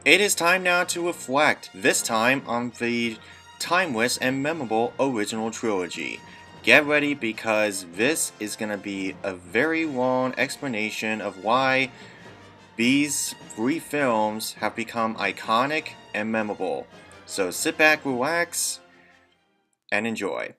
It is time now to reflect, this time on the timeless and memorable original trilogy. Get ready because this is going to be a very long explanation of why these three films have become iconic and memorable. So sit back, relax, and enjoy.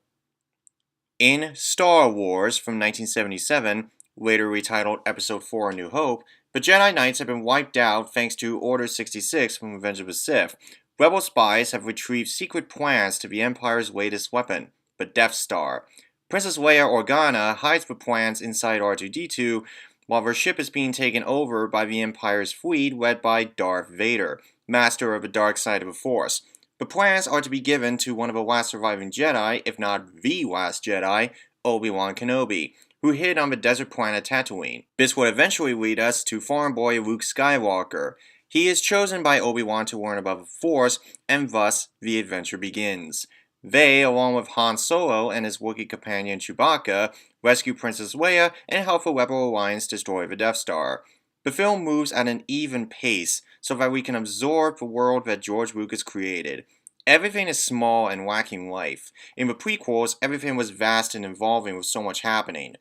In Star Wars from 1977, later retitled Episode 4 A New Hope, the Jedi Knights have been wiped out thanks to Order 66 from Revenge of the Sith. Rebel spies have retrieved secret plans to the Empire's latest weapon, the Death Star. Princess Leia Organa hides the plans inside R2-D2 while her ship is being taken over by the Empire's fleet led by Darth Vader, master of the dark side of the Force. The plans are to be given to one of the last surviving Jedi, if not the last Jedi, Obi-Wan Kenobi, who hid on the desert planet Tatooine. This would eventually lead us to farm boy Luke Skywalker. He is chosen by Obi-Wan to learn about the Force, and thus the adventure begins. They, along with Han Solo and his Wookiee companion Chewbacca, rescue Princess Leia and help the Rebel Alliance destroy the Death Star. The film moves at an even pace so that we can absorb the world that George Lucas created. Everything is small and lacking life. In the prequels, everything was vast and involving with so much happening.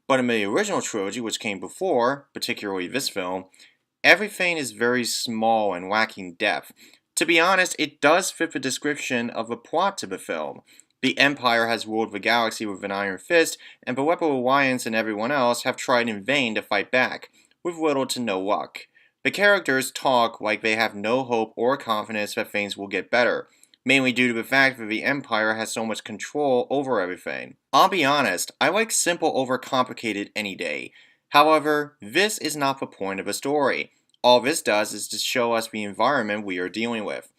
But in the original trilogy, which came before, particularly this film, everything is very small and lacking depth. To be honest, it does fit the description of the plot to the film. The Empire has ruled the galaxy with an iron fist, and the Rebel Alliance and everyone else have tried in vain to fight back, with little to no luck. The characters talk like they have no hope or confidence that things will get better, mainly due to the fact that the Empire has so much control over everything. I'll be honest, I like simple over complicated any day. However, this is not the point of the story. All this does is to show us the environment we are dealing with.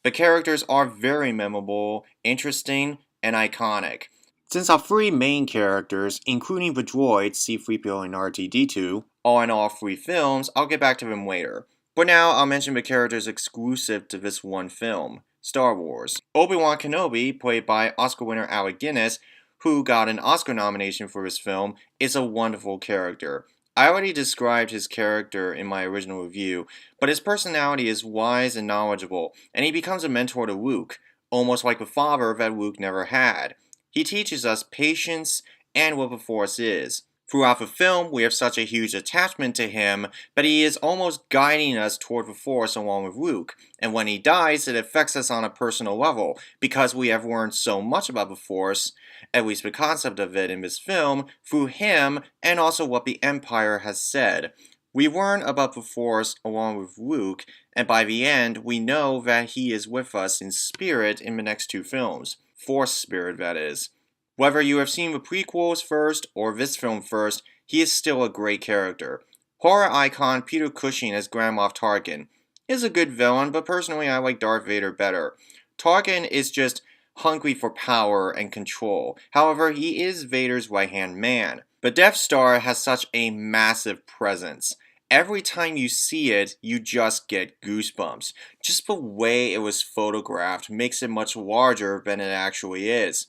The characters are very memorable, interesting, and iconic. Since our three main characters, including the droids C-3PO and R2-D2, are in all three films, I'll get back to them later. But now I'll mention the characters exclusive to this one film, Star Wars. Obi-Wan Kenobi, played by Oscar winner Alec Guinness, who got an Oscar nomination for this film, is a wonderful character. I already described his character in my original review, but his personality is wise and knowledgeable, and he becomes a mentor to Luke, almost like the father that Luke never had. He teaches us patience and what the Force is. Throughout the film, we have such a huge attachment to him that he is almost guiding us toward the Force along with Luke, and when he dies, it affects us on a personal level, because we have learned so much about the Force, at least the concept of it in this film, through him and also what the Empire has said. We learn about the Force along with Luke, and by the end, we know that he is with us in spirit in the next two films. Force spirit, that is. Whether you have seen the prequels first or this film first, he is still a great character. Horror icon Peter Cushing as Grand Moff Tarkin is a good villain, but personally I like Darth Vader better. Tarkin is just hungry for power and control. However, he is Vader's right-hand man. The Death Star has such a massive presence. Every time you see it, you just get goosebumps. Just the way it was photographed makes it much larger than it actually is.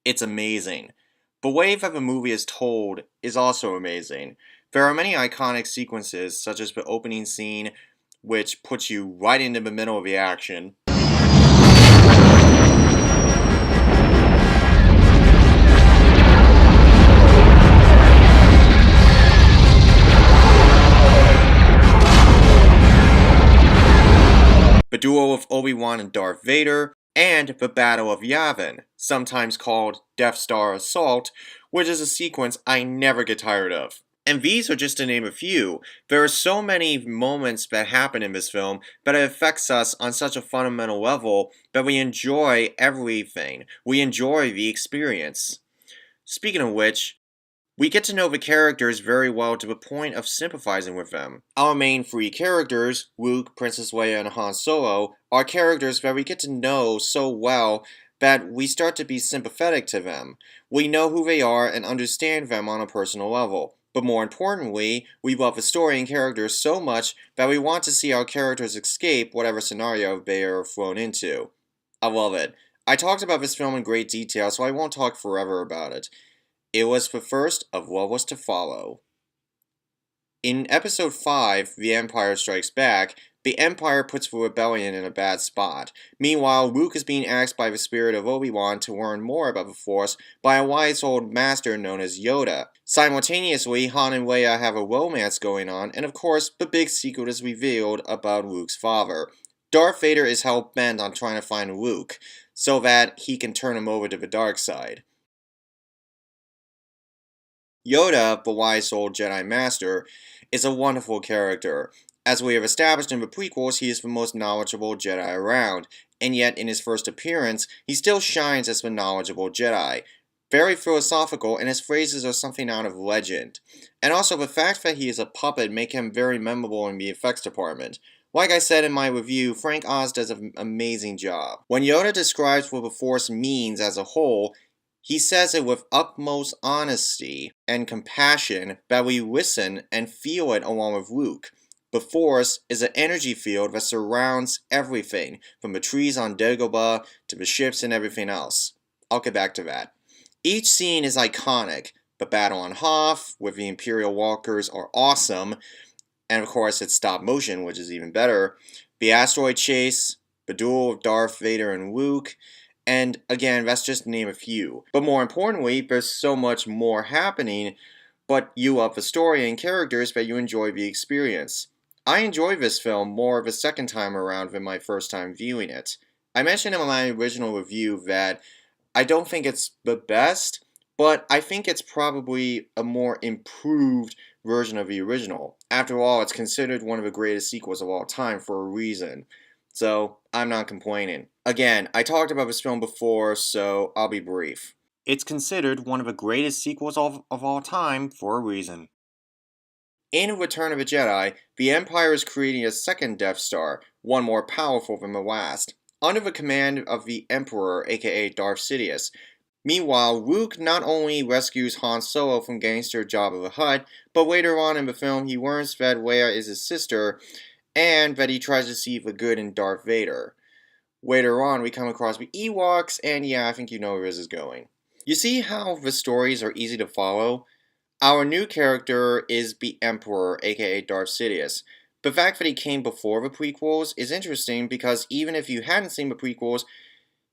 It's amazing. The way that the movie is told is also amazing. There are many iconic sequences, such as the opening scene, which puts you right into the middle of the action. The duel with Obi-Wan and Darth Vader, and the Battle of Yavin, sometimes called Death Star Assault, which is a sequence I never get tired of. And these are just to name a few. There are so many moments that happen in this film that it affects us on such a fundamental level that we enjoy everything. We enjoy the experience. Speaking of which, we get to know the characters very well to the point of sympathizing with them. Our main three characters, Luke, Princess Leia, and Han Solo, are characters that we get to know so well that we start to be sympathetic to them. We know who they are and understand them on a personal level. But more importantly, we love the story and characters so much that we want to see our characters escape whatever scenario they are thrown into. I love it. I talked about this film in great detail, so I won't talk forever about it. It was the first of what was to follow. In Episode 5, The Empire Strikes Back, the Empire puts the rebellion in a bad spot. Meanwhile, Luke is being asked by the spirit of Obi-Wan to learn more about the Force by a wise old master known as Yoda. Simultaneously, Han and Leia have a romance going on, and of course, the big secret is revealed about Luke's father. Darth Vader is hell-bent on trying to find Luke, so that he can turn him over to the dark side. Yoda, the wise old Jedi Master, is a wonderful character. As we have established in the prequels, he is the most knowledgeable Jedi around, and yet in his first appearance, he still shines as the knowledgeable Jedi. Very philosophical, and his phrases are something out of legend. And also, the fact that he is a puppet make him very memorable in the effects department. Like I said in my review, Frank Oz does an amazing job. When Yoda describes what the Force means as a whole, he says it with utmost honesty and compassion that we listen and feel it along with Luke. The Force is an energy field that surrounds everything, from the trees on Dagobah to the ships and everything else. I'll get back to that. Each scene is iconic. The battle on Hoth with the Imperial walkers are awesome, and of course it's stop motion, which is even better. The asteroid chase, the duel of Darth Vader and Luke, and again, that's just to name a few. But more importantly, there's so much more happening, but you up the story and characters that you enjoy the experience. I enjoyed this film more the second time around than my first time viewing it. I mentioned in my original review that I don't think it's the best, but I think it's probably a more improved version of the original. After all, it's considered one of the greatest sequels of all time for a reason. So, I'm not complaining. Again, I talked about this film before, so I'll be brief. It's considered one of the greatest sequels of all time for a reason. In Return of the Jedi, the Empire is creating a second Death Star, one more powerful than the last, under the command of the Emperor, aka Darth Sidious. Meanwhile, Luke not only rescues Han Solo from gangster Jabba the Hutt, but later on in the film he learns that Leia is his sister, and that he tries to see the good in Darth Vader. Later on, we come across the Ewoks, and yeah, I think you know where this is going. You see how the stories are easy to follow? Our new character is the Emperor, aka Darth Sidious. The fact that he came before the prequels is interesting because even if you hadn't seen the prequels,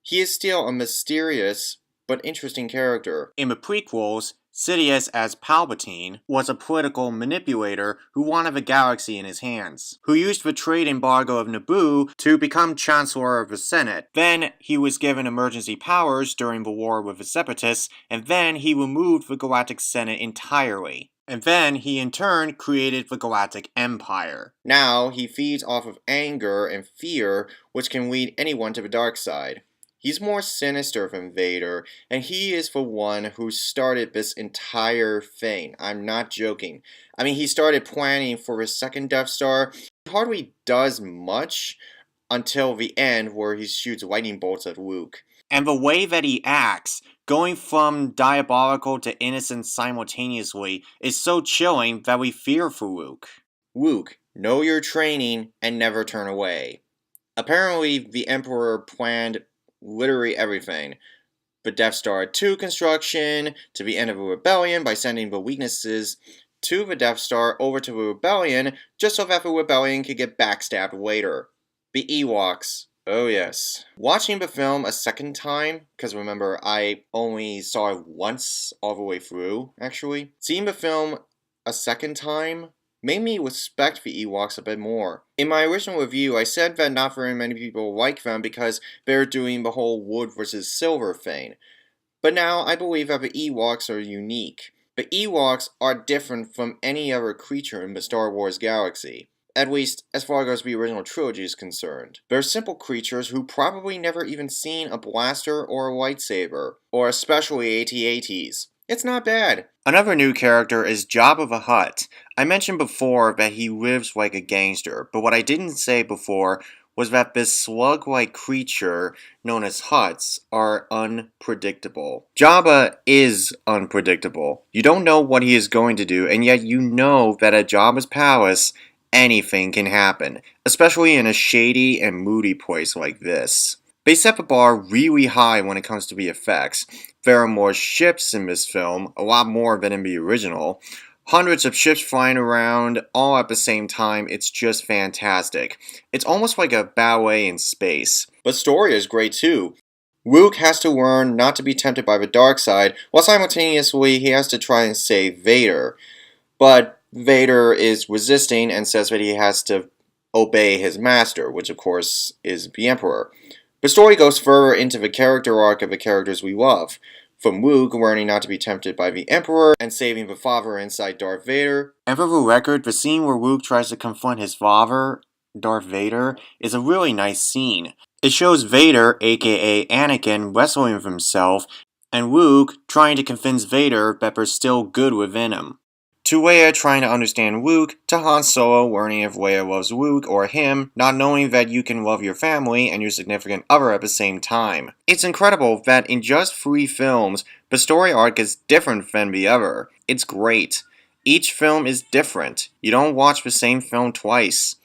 he is still a mysterious but interesting character. In the prequels, Sidious as Palpatine was a political manipulator who wanted the galaxy in his hands, who used the trade embargo of Naboo to become Chancellor of the Senate. Then he was given emergency powers during the war with the Separatists, and then he removed the Galactic Senate entirely. And then he in turn created the Galactic Empire. Now he feeds off of anger and fear, which can lead anyone to the dark side. He's more sinister than Vader, and he is the one who started this entire thing. I'm not joking. I mean, he started planning for his second Death Star. He hardly does much until the end where he shoots lightning bolts at Luke. And the way that he acts, going from diabolical to innocent simultaneously, is so chilling that we fear for Luke. Luke, know your training and never turn away. Apparently, the Emperor planned literally everything. The Death Star 2 construction, to the end of the rebellion by sending the weaknesses to the Death Star over to the rebellion, just so that the rebellion could get backstabbed later. The Ewoks. Oh yes. Watching the film a second time, because remember, I only saw it once all the way through, actually. Seeing the film a second time made me respect the Ewoks a bit more. In my original review, I said that not very many people like them because they're doing the whole wood versus silver thing. But now I believe that the Ewoks are unique. The Ewoks are different from any other creature in the Star Wars galaxy. At least, as far as the original trilogy is concerned. They're simple creatures who probably never even seen a blaster or a lightsaber, or especially AT-ATs. It's not bad. Another new character is Jabba the Hutt. I mentioned before that he lives like a gangster, but what I didn't say before was that this slug-like creature, known as Hutts, are unpredictable. Jabba is unpredictable. You don't know what he is going to do, and yet you know that at Jabba's palace, anything can happen, especially in a shady and moody place like this. They set the bar really high when it comes to the effects. There are more ships in this film, a lot more than in the original. Hundreds of ships flying around all at the same time, it's just fantastic. It's almost like a ballet in space. But story is great too. Luke has to learn not to be tempted by the dark side, while simultaneously he has to try and save Vader. But Vader is resisting and says that he has to obey his master, which of course is the Emperor. The story goes further into the character arc of the characters we love. From Luke learning not to be tempted by the Emperor and saving the father inside Darth Vader. And for the record, the scene where Luke tries to confront his father, Darth Vader, is a really nice scene. It shows Vader, aka Anakin, wrestling with himself, and Luke trying to convince Vader that there's still good within him. To Leia trying to understand Luke, to Han Solo learning if Leia loves Luke or him, not knowing that you can love your family and your significant other at the same time. It's incredible that in just 3 films, the story arc is different than the other. It's great. Each film is different. You don't watch the same film twice.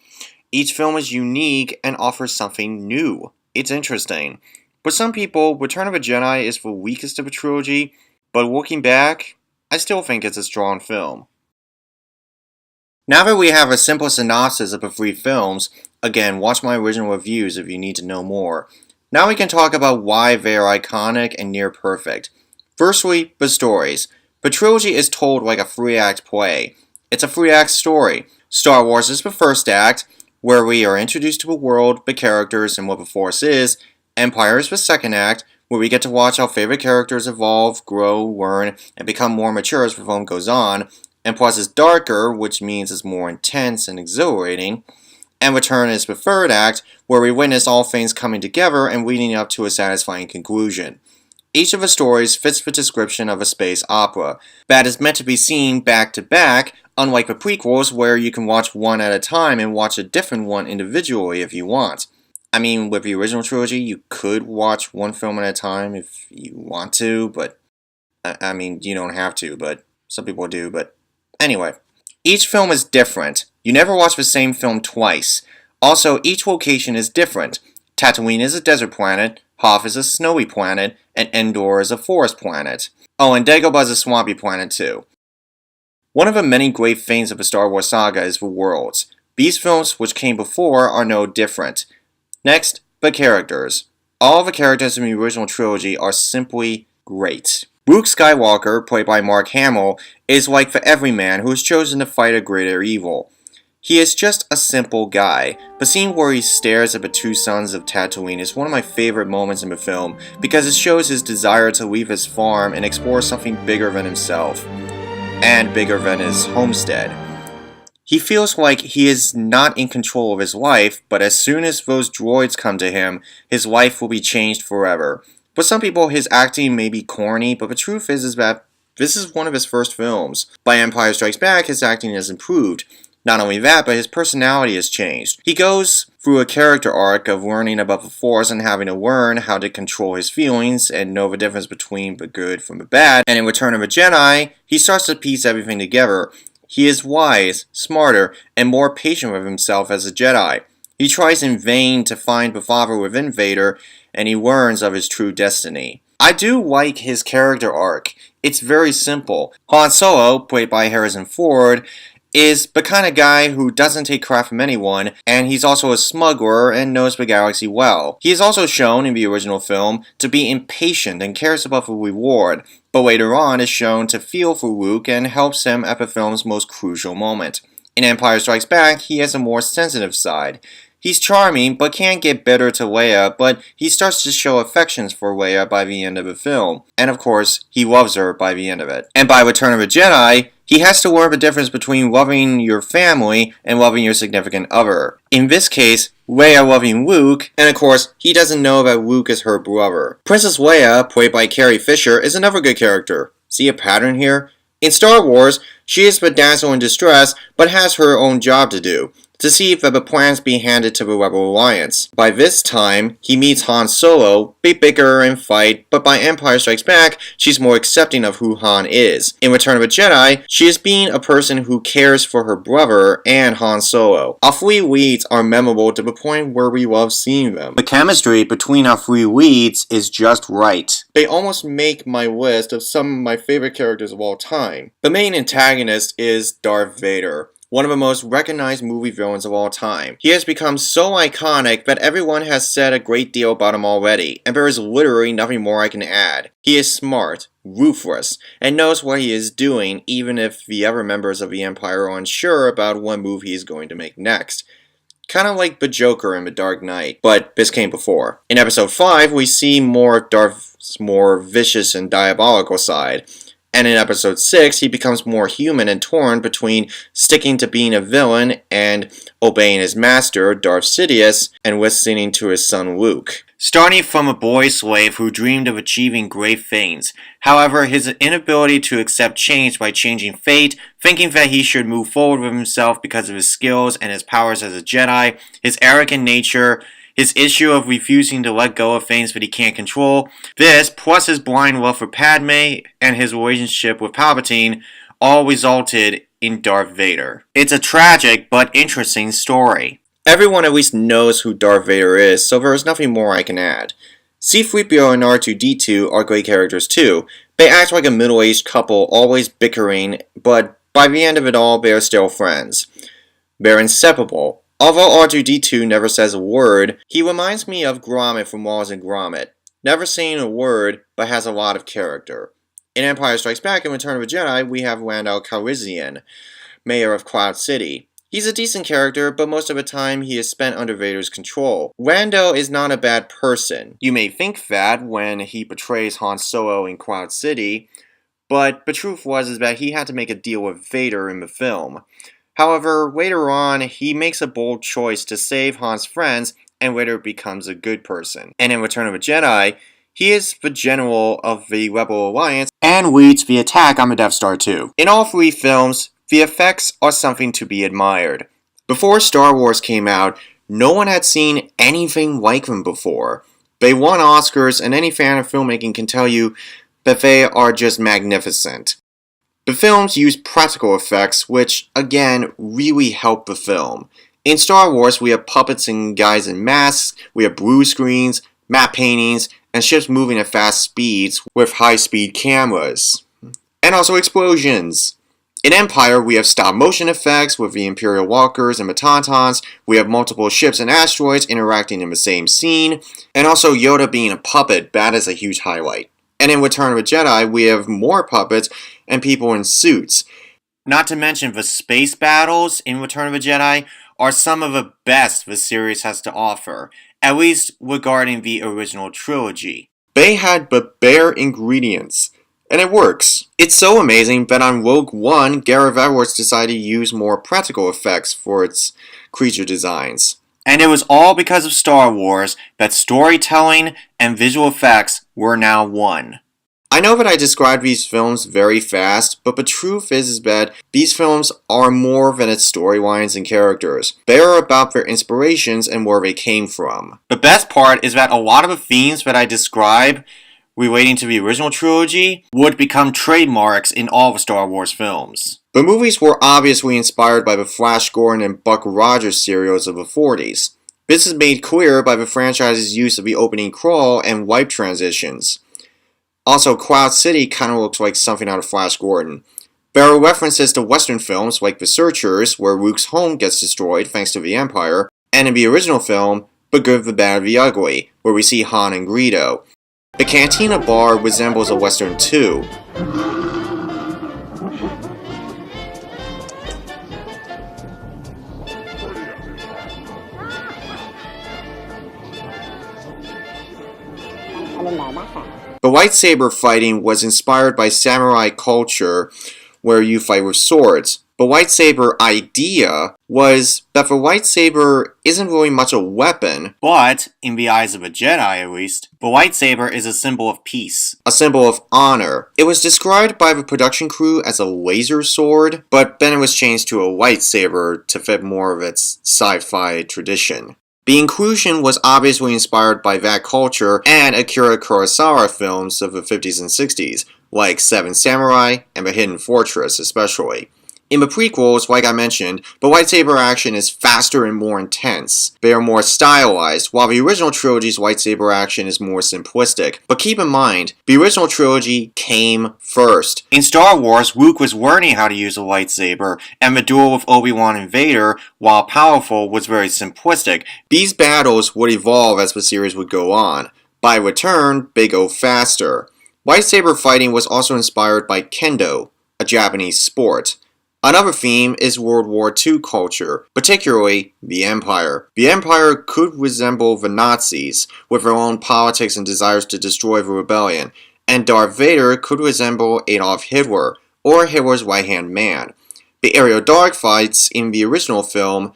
Each film is unique and offers something new. It's interesting. For some people, Return of the Jedi is the weakest of the trilogy, but looking back, I still think it's a strong film. Now that we have a simple synopsis of the 3 films, again, watch my original reviews if you need to know more. Now we can talk about why they are iconic and near perfect. Firstly, the stories. The trilogy is told like a 3-act play. It's a 3-act story. Star Wars is the first act, where we are introduced to the world, the characters, and what the Force is. Empire is the second act, where we get to watch our favorite characters evolve, grow, learn, and become more mature as the film goes on. And Plus is darker, which means it's more intense and exhilarating. And Return is the third act, where we witness all things coming together and leading up to a satisfying conclusion. Each of the stories fits the description of a space opera that is meant to be seen back to back, unlike the prequels where you can watch one at a time and watch a different one individually if you want. I mean, with the original trilogy, you could watch one film at a time if you want to, but I mean, you don't have to, but some people do, but anyway. Each film is different. You never watch the same film twice. Also, each location is different. Tatooine is a desert planet, Hoth is a snowy planet, and Endor is a forest planet. Oh, and Dagobah is a swampy planet too. One of the many great things of the Star Wars saga is the worlds. These films, which came before, are no different. Next, the characters. All the characters in the original trilogy are simply great. Luke Skywalker, played by Mark Hamill, is like the everyman who has chosen to fight a greater evil. He is just a simple guy. The scene where he stares at the 2 suns of Tatooine is one of my favorite moments in the film because it shows his desire to leave his farm and explore something bigger than himself, and bigger than his homestead. He feels like he is not in control of his life, but as soon as those droids come to him, his life will be changed forever. For some people, his acting may be corny, but the truth is that this is one of his first films. By Empire Strikes Back, his acting has improved. Not only that, but his personality has changed. He goes through a character arc of learning about the Force and having to learn how to control his feelings and know the difference between the good from the bad. And in Return of the Jedi, he starts to piece everything together. He is wise, smarter, and more patient with himself as a Jedi. He tries in vain to find the Father within Vader, and he learns of his true destiny. I do like his character arc. It's very simple. Han Solo, played by Harrison Ford, is the kind of guy who doesn't take crap from anyone, and he's also a smuggler and knows the galaxy well. He is also shown in the original film to be impatient and cares about the reward, but later on is shown to feel for Luke and helps him at the film's most crucial moment. In Empire Strikes Back, he has a more sensitive side. He's charming, but can't get bitter to Leia, but he starts to show affections for Leia by the end of the film. And of course, he loves her by the end of it. And by Return of the Jedi, he has to learn the difference between loving your family and loving your significant other. In this case, Leia loving Luke, and of course, he doesn't know that Luke is her brother. Princess Leia, played by Carrie Fisher, is another good character. See a pattern here? In Star Wars, she is the damsel in distress, but has her own job to do, to see that the plans be handed to the Rebel Alliance. By this time, he meets Han Solo, they bicker and fight, but by Empire Strikes Back, she's more accepting of who Han is. In Return of the Jedi, she is being a person who cares for her brother and Han Solo. Our 3 leads are memorable to the point where we love seeing them. The chemistry between our 3 leads is just right. They almost make my list of some of my favorite characters of all time. The main antagonist protagonist is Darth Vader, one of the most recognized movie villains of all time. He has become so iconic that everyone has said a great deal about him already, and there is literally nothing more I can add. He is smart, ruthless, and knows what he is doing even if the other members of the Empire are unsure about what move he is going to make next. Kind of like the Joker in The Dark Knight, but this came before. In episode 5, we see more of Darth's more vicious and diabolical side. And in episode 6, he becomes more human and torn between sticking to being a villain and obeying his master, Darth Sidious, and listening to his son Luke. Starting from a boy slave who dreamed of achieving great things. However, his inability to accept change by changing fate, thinking that he should move forward with himself because of his skills and his powers as a Jedi, his arrogant nature, his issue of refusing to let go of things that he can't control, this, plus his blind love for Padme and his relationship with Palpatine, all resulted in Darth Vader. It's a tragic but interesting story. Everyone at least knows who Darth Vader is, so there is nothing more I can add. C-3PO and R2-D2 are great characters too. They act like a middle-aged couple, always bickering, but by the end of it all, they are still friends. They're inseparable. Although R2-D2 never says a word, he reminds me of Gromit from Wallace and Gromit. Never saying a word, but has a lot of character. In Empire Strikes Back and Return of the Jedi, we have Lando Calrissian, mayor of Cloud City. He's a decent character, but most of the time he is spent under Vader's control. Lando is not a bad person. You may think that when he betrays Han Solo in Cloud City, but the truth was that he had to make a deal with Vader in the film. However, later on, he makes a bold choice to save Han's friends, and later becomes a good person. And in Return of the Jedi, he is the general of the Rebel Alliance, and leads the attack on the Death Star too. In all 3 films, the effects are something to be admired. Before Star Wars came out, no one had seen anything like them before. They won Oscars, and any fan of filmmaking can tell you that they are just magnificent. The films use practical effects, which, again, really help the film. In Star Wars, we have puppets and guys in masks, we have blue screens, matte paintings, and ships moving at fast speeds with high-speed cameras. And also explosions. In Empire, we have stop-motion effects with the Imperial Walkers and the Tauntauns, we have multiple ships and asteroids interacting in the same scene, and also Yoda being a puppet, that is a huge highlight. And in Return of the Jedi, we have more puppets and people in suits. Not to mention the space battles in Return of the Jedi are some of the best the series has to offer, at least regarding the original trilogy. They had but bare ingredients, and it works. It's so amazing that on Rogue One, Gareth Edwards decided to use more practical effects for its creature designs. And it was all because of Star Wars that storytelling and visual effects were now one. I know that I described these films very fast, but the truth is that these films are more than its storylines and characters. They are about their inspirations and where they came from. The best part is that a lot of the themes that I describe relating to the original trilogy would become trademarks in all the Star Wars films. The movies were obviously inspired by the Flash Gordon and Buck Rogers serials of the 40s. This is made clear by the franchise's use of the opening crawl and wipe transitions. Also, Cloud City kind of looks like something out of Flash Gordon. There are references to Western films like The Searchers, where Luke's home gets destroyed thanks to the Empire, and in the original film, The Good, the Bad, the Ugly, where we see Han and Greedo. The Cantina Bar resembles a Western too. The lightsaber fighting was inspired by samurai culture, where you fight with swords. The lightsaber idea was that the lightsaber isn't really much a weapon, but, in the eyes of a Jedi at least, the lightsaber is a symbol of peace. A symbol of honor. It was described by the production crew as a laser sword, but then it was changed to a lightsaber to fit more of its sci-fi tradition. The inclusion was obviously inspired by that culture and Akira Kurosawa films of the 50s and 60s, like Seven Samurai and The Hidden Fortress especially. In the prequels, like I mentioned, the lightsaber action is faster and more intense. They are more stylized, while the original trilogy's lightsaber action is more simplistic. But keep in mind, the original trilogy came first. In Star Wars, Luke was learning how to use a lightsaber, and the duel with Obi-Wan and Vader, while powerful, was very simplistic. These battles would evolve as the series would go on. By return, they go faster. Lightsaber fighting was also inspired by Kendo, a Japanese sport. Another theme is World War II culture, particularly the Empire. The Empire could resemble the Nazis, with their own politics and desires to destroy the rebellion, and Darth Vader could resemble Adolf Hitler, or Hitler's right-hand man. The aerial dogfights in the original film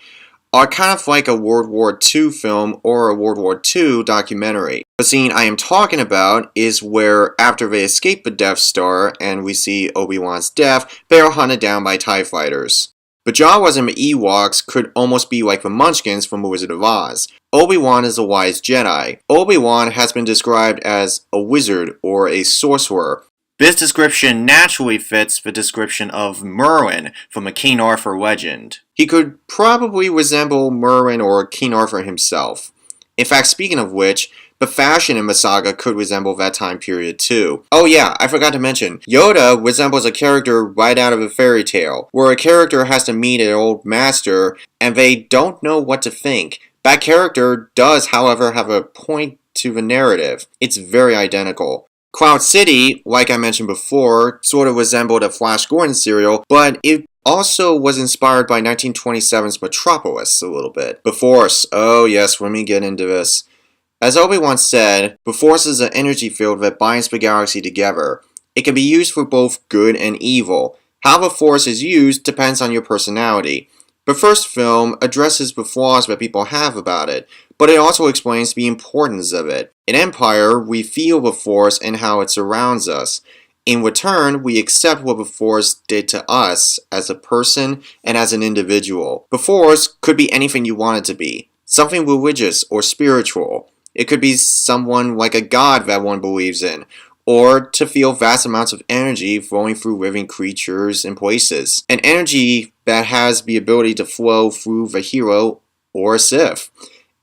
are kind of like a World War II film or a World War II documentary. The scene I am talking about is where, after they escape the Death Star and we see Obi-Wan's death, they are hunted down by TIE fighters. The Jawas and the Ewoks could almost be like the Munchkins from The Wizard of Oz. Obi-Wan is a wise Jedi. Obi-Wan has been described as a wizard or a sorcerer. This description naturally fits the description of Merlin from the King Arthur legend. He could probably resemble Merlin or King Arthur himself. In fact, speaking of which, the fashion in the saga could resemble that time period too. Oh yeah, I forgot to mention, Yoda resembles a character right out of a fairy tale, where a character has to meet an old master and they don't know what to think. That character does, however, have a point to the narrative. It's very identical. Cloud City, like I mentioned before, sort of resembled a Flash Gordon serial, but it also was inspired by 1927's Metropolis a little bit. The Force, oh yes, let me get into this. As Obi-Wan said, the Force is an energy field that binds the galaxy together. It can be used for both good and evil. How the Force is used depends on your personality. The first film addresses the flaws that people have about it, but it also explains the importance of it. In Empire, we feel the Force and how it surrounds us. In return, we accept what the Force did to us as a person and as an individual. The Force could be anything you want it to be. Something religious or spiritual. It could be someone like a god that one believes in, or to feel vast amounts of energy flowing through living creatures and places. An energy that has the ability to flow through the hero or a Sith.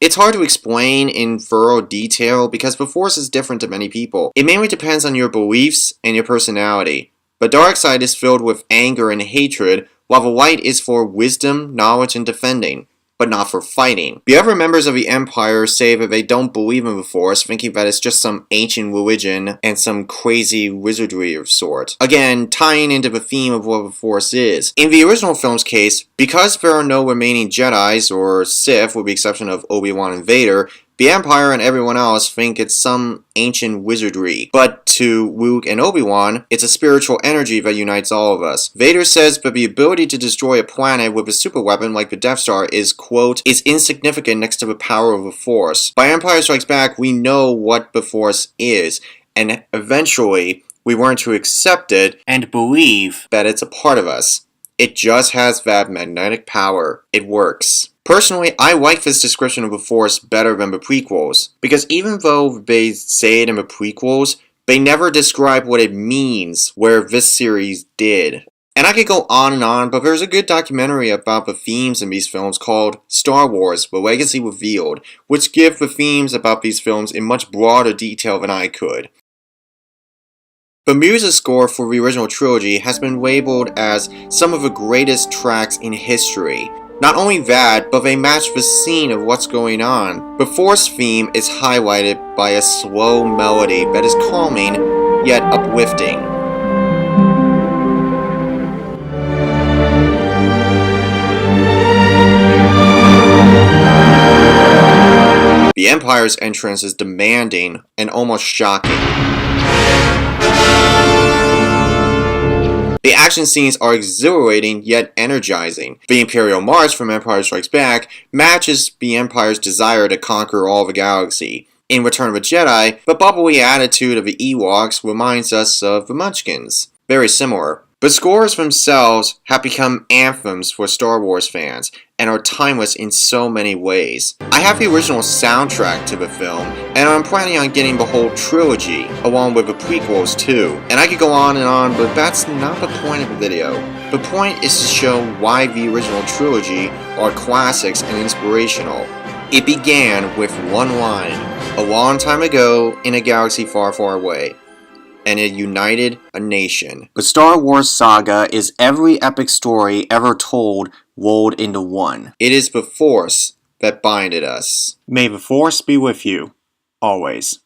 It's hard to explain in thorough detail because the Force is different to many people. It mainly depends on your beliefs and your personality. The dark side is filled with anger and hatred, while the light is for wisdom, knowledge, and defending, but not for fighting. The other members of the Empire say that they don't believe in the Force, thinking that it's just some ancient religion and some crazy wizardry of sort. Again, tying into the theme of what the Force is. In the original film's case, because there are no remaining Jedis or Sith, with the exception of Obi-Wan and Vader, the Empire and everyone else think it's some ancient wizardry. But to Luke and Obi-Wan, it's a spiritual energy that unites all of us. Vader says that the ability to destroy a planet with a superweapon like the Death Star is, quote, is insignificant next to the power of the Force. By Empire Strikes Back, we know what the Force is, and eventually we learn to accept it and believe that it's a part of us. It just has that magnetic power. It works. Personally, I like this description of the Force better than the prequels, because even though they say it in the prequels, they never describe what it means, where this series did. And I could go on, but there's a good documentary about the themes in these films called Star Wars: The Legacy Revealed, which give the themes about these films in much broader detail than I could. The music score for the original trilogy has been labeled as some of the greatest tracks in history. Not only that, but they match the scene of what's going on. The Force theme is highlighted by a slow melody that is calming, yet uplifting. The Empire's entrance is demanding and almost shocking. The action scenes are exhilarating yet energizing. The Imperial March from Empire Strikes Back matches the Empire's desire to conquer all the galaxy. In Return of the Jedi, the bubbly attitude of the Ewoks reminds us of the Munchkins. Very similar. But scores themselves have become anthems for Star Wars fans and are timeless in so many ways. I have the original soundtrack to the film, and I'm planning on getting the whole trilogy, along with the prequels too. And I could go on, but that's not the point of the video. The point is to show why the original trilogy are classics and inspirational. It began with one line, a long time ago in a galaxy far, far away, and it united a nation. The Star Wars saga is every epic story ever told rolled into one. It is the Force that binded us. May the Force be with you, always.